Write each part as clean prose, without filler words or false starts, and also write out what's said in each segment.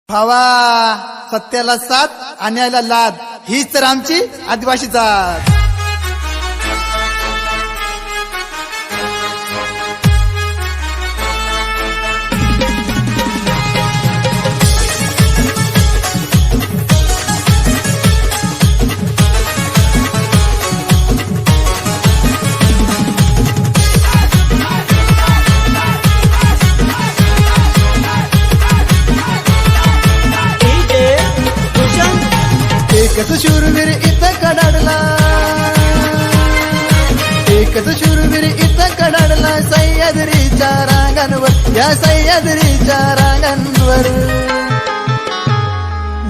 भावा सत्याला साथ अन्यायाला लाद हीच तर आमची आदिवासी जात। एकच शूरवीर इथं कडाडला, एकच शूरवीर इथं कडाडला सह्याद्रीच्या रांगांवर, या सह्याद्रीच्या रांगांवर।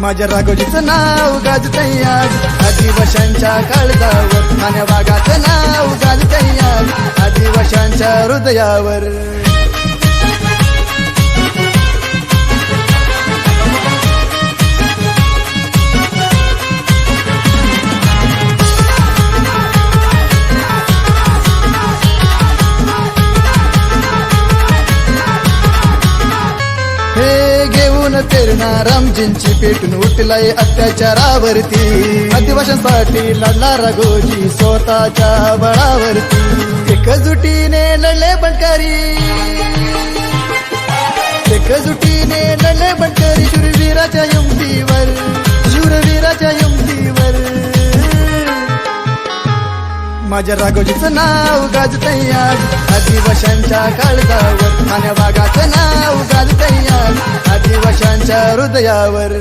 माझ्या राघोजीचं नाव गाजतंय आज आदिवाशांच्या काळजावर, माझ्या वाघाचं नाव गाजतंय आज आदिवाशांच्या हृदयावर। घेऊन तेरणा रामजींची पेटून उठलाय अत्याचारावरती, आदिवाशांसाठी लढला राघोजी स्वतःच्या बळावरती। एकजुटीने लढले बंडकरी, एकजुटीने लढले बंडकरी शूरवीराच्या युक्तीवर, शूरवीराच्या युक्तीवर। माझ्या राघोजीचं नाव गाजतंय आज आदिवाशांच्या काळजावर, माझ्या वाघाचं नाव गाजतंय आज आदिवाशांच्या हृदयावर।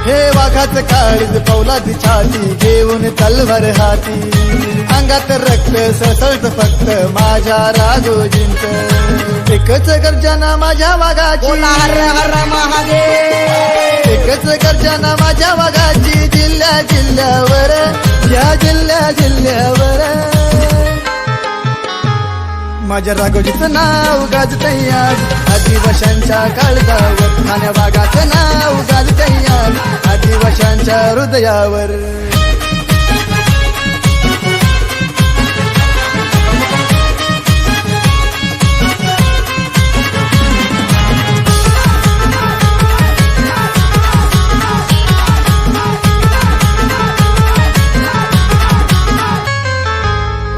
हे वाघाचं काळीज पौलादी छाती घेऊन तलवार हाती, अंगात रक्त सळसळत फक्त माझ्या राघोजींचं। एकच गर्जना माझ्या वाघाची, हर हर महादेव। एकच गर्जना माझ्या वाघाची जिल्ह्या जिल्ह्यावर, या जिल्ह्या जिल्ह्यावर। माझ्या राघोजीचं नाव गाजतंय आज आदिवाशांच्या काळजावर, माझ्या वाघाचं नाव गाजतंय आज आदिवाशांच्या हृदयावर।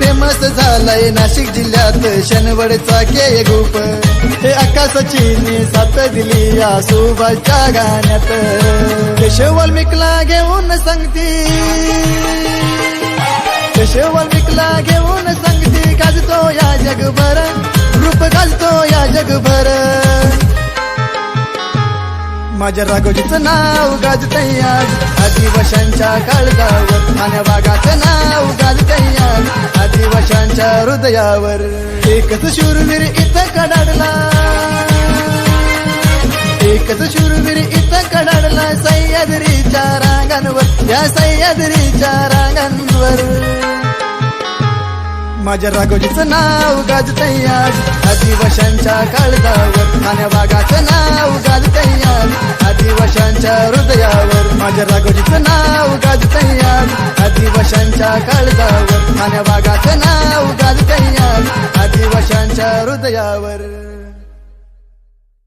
फेमस झालाय नाशिक जिल्ह्यात शनवडचा केगूप, हे आकाशाची साथ दिली या सुभाषच्या गाण्यात। केशव वाल्मिकला घेऊन सांगती, केशव वाल्मिकला घेऊन सांगती, गाजतो या जगभर, रूप गाजतो या जगभर। माझ्या राघोजीचं नाव गाजतंय आज आदिवाशांच्या काळजावर, माझ्या वाघाचं नाव गाजतंय आज आदिवाशांच्या हृदयावर। एकच शूरवीर इथं कडाडला, एकच शूरवीर इथं कडाडला सह्याद्रीच्या रांगांवर, या सह्याद्रीच्या रांगांवर। माझ्या राघोजीचं नाव गाजतंय आज आदिवाशांच्या काळजावर, माझ्या वाघाचं नाव गाजतंय आज आदिवाशांच्या हृदयावर। माझ्या राघोजीचं नाव गाजतंय आज आदिवाशांच्या काळजावर, माझ्या वाघाचं नाव गाजतंय आज आदिवाशांच्या हृदयावर।